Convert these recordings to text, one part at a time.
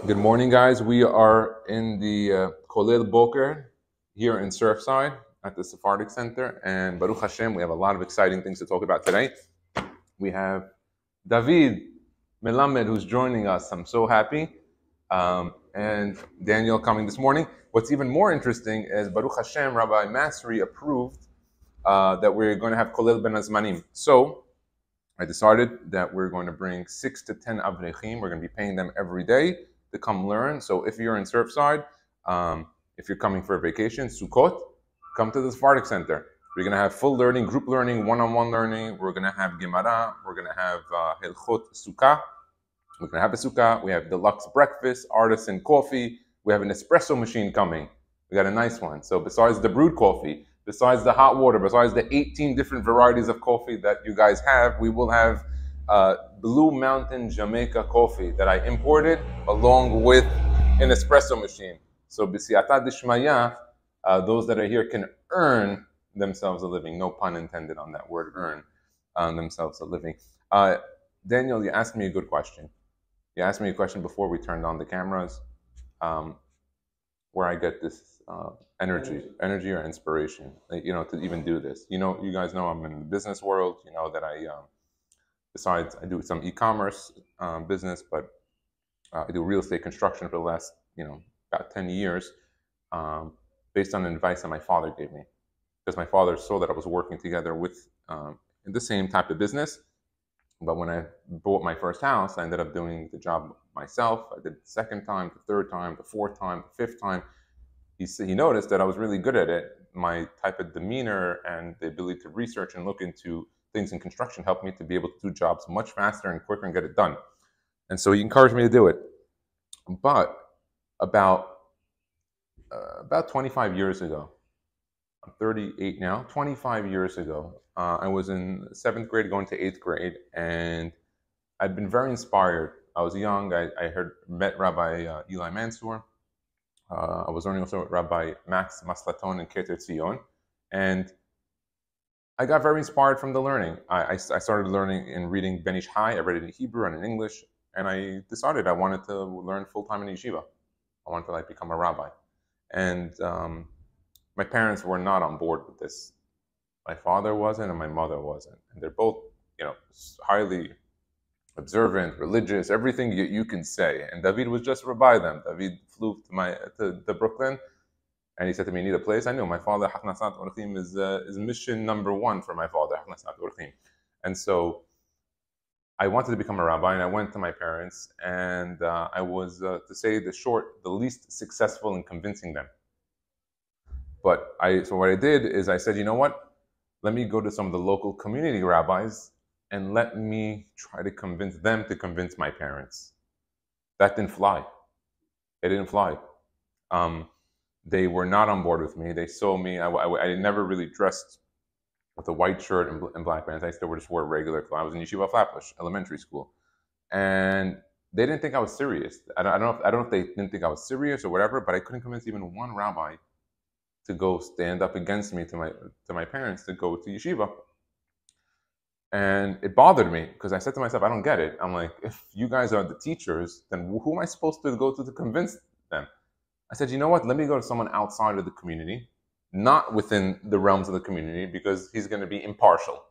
Good morning, guys. We are in the Kollel Boker here in Surfside at the Sefaradi Center. And Baruch Hashem, we have a lot of exciting things to talk about today. We have David Melamed, who's joining us. I'm so happy. And Daniel coming this morning. What's even more interesting is Baruch Hashem, Rabbi Masri approved that we're going to have Kollel Ben Azmanim. So I decided that we're going to bring 6 to 10 Avrechim. We're going to be paying them every day to come learn. So if you're in Surfside, if you're coming for a vacation, Sukkot, come to the Sephardic Center. We're going to have full learning, group learning, one-on-one learning. We're going to have Gemara. We're going to have Hilchot Sukkah. We're going to have a Sukkah. We have deluxe breakfast, artisan coffee. We have an espresso machine coming. We got a nice one. So besides the brewed coffee, besides the hot water, besides the 18 different varieties of coffee that you guys have, we will have Blue Mountain Jamaica coffee that I imported along with an espresso machine. So b'siyata d'shmaya, those that are here can earn themselves a living. No pun intended on that word, earn themselves a living. Daniel, you asked me a good question. You asked me a question before we turned on the cameras, where I get this energy or inspiration, to even do this. You guys know I'm in the business world. You know that besides I do some e-commerce business, but I do real estate construction for the last, about 10 years, based on advice that my father gave me. Because my father saw that I was working together with in the same type of business. But when I bought my first house, I ended up doing the job myself. I did the second time, the third time, the fourth time, the fifth time. He noticed that I was really good at it. My type of demeanor and the ability to research and look into things in construction helped me to be able to do jobs much faster and quicker and get it done. And so he encouraged me to do it. But about 25 years ago, I'm 38 now, 25 years ago, I was in 7th grade going to 8th grade, and I'd been very inspired. I was young. I met Rabbi Eli Mansour. I was learning also with Rabbi Max Maslaton and Keter Tzion, and I got very inspired from the learning. I started learning and reading Ben Ish Hai. I read it in Hebrew and in English, and I decided I wanted to learn full-time in yeshiva. I wanted to become a rabbi. And my parents were not on board with this. My father wasn't, and my mother wasn't. And they're both, highly observant, religious, everything you can say. And David was just by them. David flew to Brooklyn, and he said to me, "You need a place?" I knew my father, Haknasat Orchim, is mission number one for my father, Haknasat Orchim. And so I wanted to become a rabbi, and I went to my parents, and I was, to say the least successful in convincing them. So what I did is I said, you know what? Let me go to some of the local community rabbis and let me try to convince them to convince my parents. That didn't fly. It didn't fly. They were not on board with me. They saw me. I never really dressed with a white shirt and black pants. I still just wore regular clothes. I was in Yeshiva Flatbush Elementary School. And they didn't think I was serious. I don't know if they didn't think I was serious or whatever, but I couldn't convince even one rabbi to go stand up against me to my parents to go to yeshiva. And it bothered me because I said to myself, I don't get it. I'm like, if you guys are the teachers, then who am I supposed to go to convince them? I said, you know what? Let me go to someone outside of the community, not within the realms of the community, because he's going to be impartial.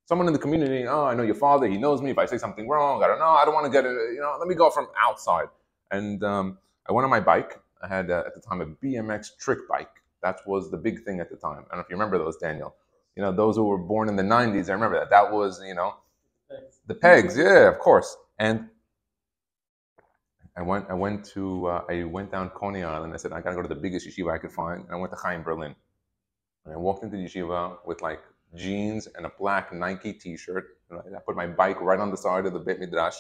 Someone in the community, I know your father, he knows me. If I say something wrong, I don't want to get it, let me go from outside. And I went on my bike. I had, at the time, a BMX trick bike. That was the big thing at the time. I don't know if you remember those, Daniel. Those who were born in the 90s, I remember that. That was, the pegs. Yeah, of course. And I went down Coney Island. I said, I got to go to the biggest yeshiva I could find. And I went to Chaim, Berlin. And I walked into the yeshiva with jeans and a black Nike T-shirt. And I put my bike right on the side of the Beit Midrash.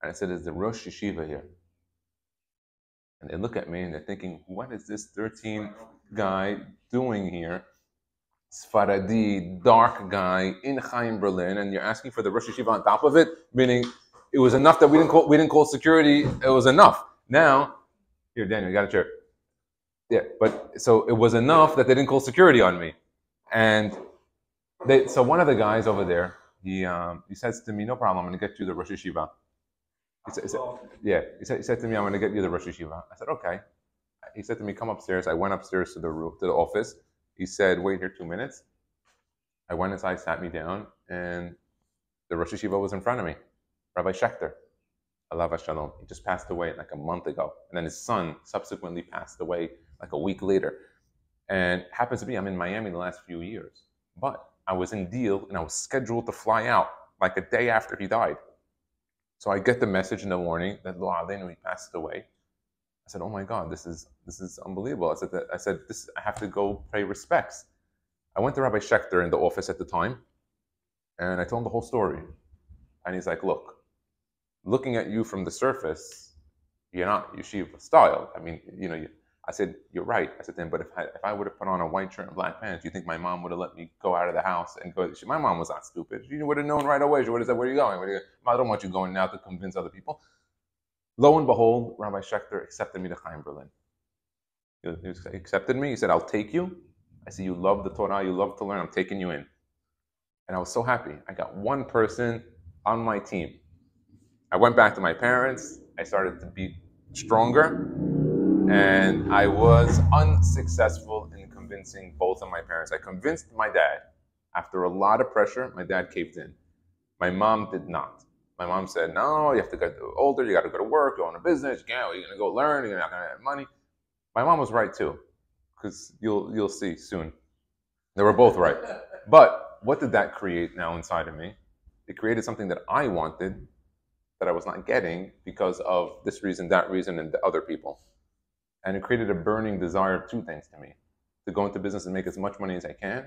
And I said, is the Rosh Yeshiva here? And they look at me and they're thinking, what is this 13 guy doing here? Sefaradi, dark guy in Chaim, Berlin, and you're asking for the Rosh Yeshiva on top of it, meaning it was enough that we didn't call security. It was enough. Now, here, Daniel, you got a chair. Yeah, but so it was enough that they didn't call security on me. And so one of the guys over there, he says to me, no problem, I'm going to get you the Rosh Yeshiva. He said to me, I'm going to get you the Rosh Yeshiva. I said, okay. He said to me, come upstairs. I went upstairs to the room, to the office. He said, wait here 2 minutes. I went inside, sat me down, and the Rosh Yeshiva was in front of me, Rabbi Shechter, alav shalom. He just passed away like a month ago. And then his son subsequently passed away like a week later. And happens to be, I'm in Miami the last few years. But I was in deal, and I was scheduled to fly out like a day after he died. So I get the message in the morning that Lo Aleinu, he passed away. I said, oh my God, this is unbelievable. I said, I have to go pay respects. I went to Rabbi Shechter in the office at the time, and I told him the whole story. And he's like, look, looking at you from the surface, you're not yeshiva style. I mean, I said, you're right. I said to him, but if I would have put on a white shirt and black pants, do you think my mom would have let me go out of the house and go? My mom was not stupid. She would have known right away. She would have said, where are you going? I don't want you going now to convince other people. Lo and behold, Rabbi Shechter accepted me to Chaim Berlin. He accepted me. He said, I'll take you. I said, you love the Torah. You love to learn. I'm taking you in. And I was so happy. I got one person on my team. I went back to my parents. I started to be stronger. And I was unsuccessful in convincing both of my parents. I convinced my dad. After a lot of pressure, my dad caved in. My mom did not. My mom said, no, you have to get older, you got to go to work, go on a business, you're going to go learn, you're not going to have money. My mom was right too, because you'll see soon. They were both right. But what did that create now inside of me? It created something that I wanted that I was not getting because of this reason, that reason, and the other people. And it created a burning desire of two things to me: to go into business and make as much money as I can,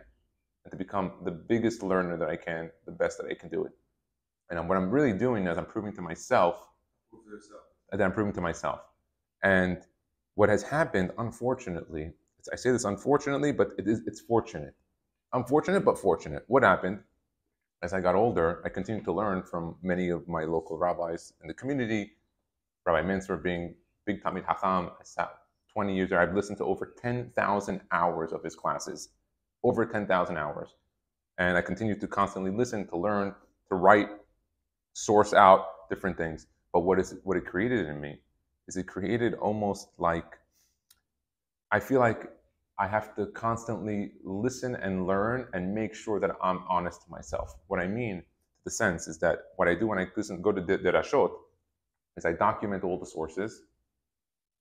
and to become the biggest learner that I can, the best that I can do it. And what I'm really doing is I'm proving to myself that I'm proving to myself. And what has happened, unfortunately, I say this unfortunately, but it's fortunate. Unfortunate, but fortunate. What happened? As I got older, I continued to learn from many of my local rabbis in the community. Rabbi Minzer being big Talmid Chacham, I sat 20 years there. I've listened to over 10,000 hours of his classes. Over 10,000 hours. And I continued to constantly listen, to learn, to write, source out different things. But what it created in me is it created almost like, I feel like I have to constantly listen and learn and make sure that I'm honest to myself. What I mean, the sense is that what I do when I go to derashot is I document all the sources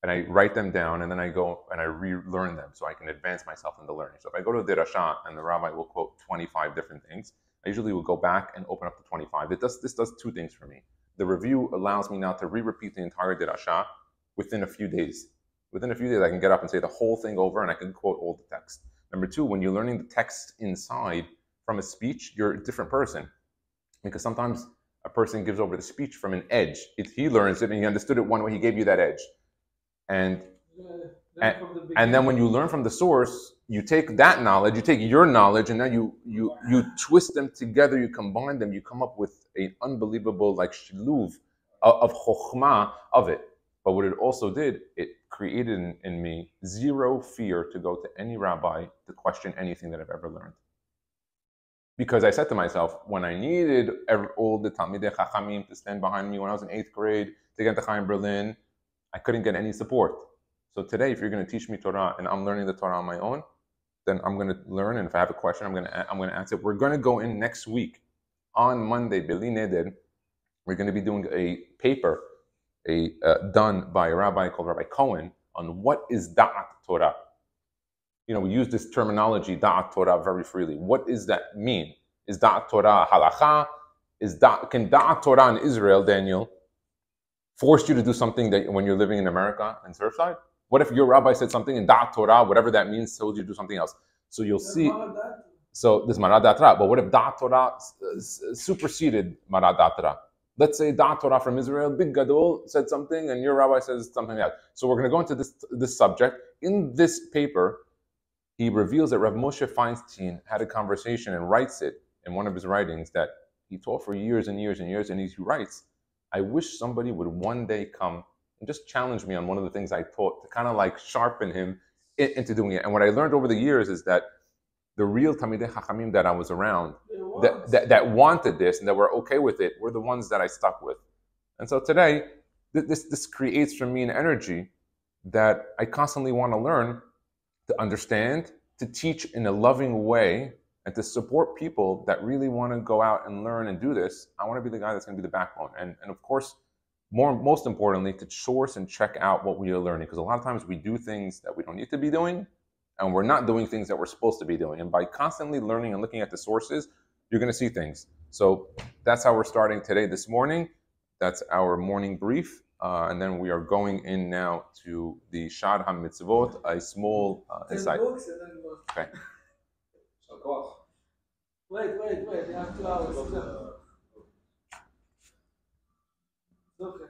and I write them down, and then I go and I relearn them so I can advance myself in the learning. So if I go to a derashah and the rabbi will quote 25 different things, I usually will go back and open up the 25. This does two things for me. The review allows me now to re-repeat the entire derashah within a few days. Within a few days, I can get up and say the whole thing over, and I can quote all the text. Number two, when you're learning the text inside from a speech, you're a different person. Because sometimes a person gives over the speech from an edge. He learns it, and he understood it one way, he gave you that edge. And then when you learn from the source, you take that knowledge, you take your knowledge, and then you twist them together, you combine them, you come up with an unbelievable like shiluv of chokhmah of it. But what it also did, it created in me zero fear to go to any rabbi to question anything that I've ever learned. Because I said to myself, when I needed all the Talmidei Chachamim to stand behind me when I was in 8th grade to get to Chaim Berlin, I couldn't get any support. So today, if you're going to teach me Torah and I'm learning the Torah on my own, then I'm going to learn. And if I have a question, I'm going to answer it. We're going to go in next week on Monday. Beli Neder, we're going to be doing a paper, done by a rabbi called Rabbi Cohen on what is Da'at Torah. We use this terminology Da'at Torah very freely. What does that mean? Is Da'at Torah halacha? Can Da'at Torah in Israel, Daniel, force you to do something that when you're living in America in Surfside? What if your rabbi said something in Da'at Torah, whatever that means, told you to do something else? So you'll see. So this Marad Da'at Torah. But what if Da'at Torah superseded Marad Da'at Torah? Let's say Da'at Torah from Israel, Big Gadol, said something, and your rabbi says something else. So we're going to go into this subject. In this paper, he reveals that Rav Moshe Feinstein had a conversation and writes it in one of his writings that he taught for years and years and years, and he writes, I wish somebody would one day come and just challenge me on one of the things I taught to kind of like sharpen him into doing it. And what I learned over the years is that the real Talmidei Chachamim that I was around, that wanted this and that were okay with it, were the ones that I stuck with. And so today, this creates for me an energy that I constantly want to learn, to understand, to teach in a loving way, and to support people that really want to go out and learn and do this. I want to be the guy that's going to be the backbone. And of course, most importantly, to source and check out what we are learning. Because a lot of times we do things that we don't need to be doing, and we're not doing things that we're supposed to be doing. And by constantly learning and looking at the sources, you're going to see things. So that's how we're starting today, this morning. That's our morning brief. And then we are going in now to the Shad HaMitzvot, a small insight. Okay. Wait. You have 2 hours. Okay.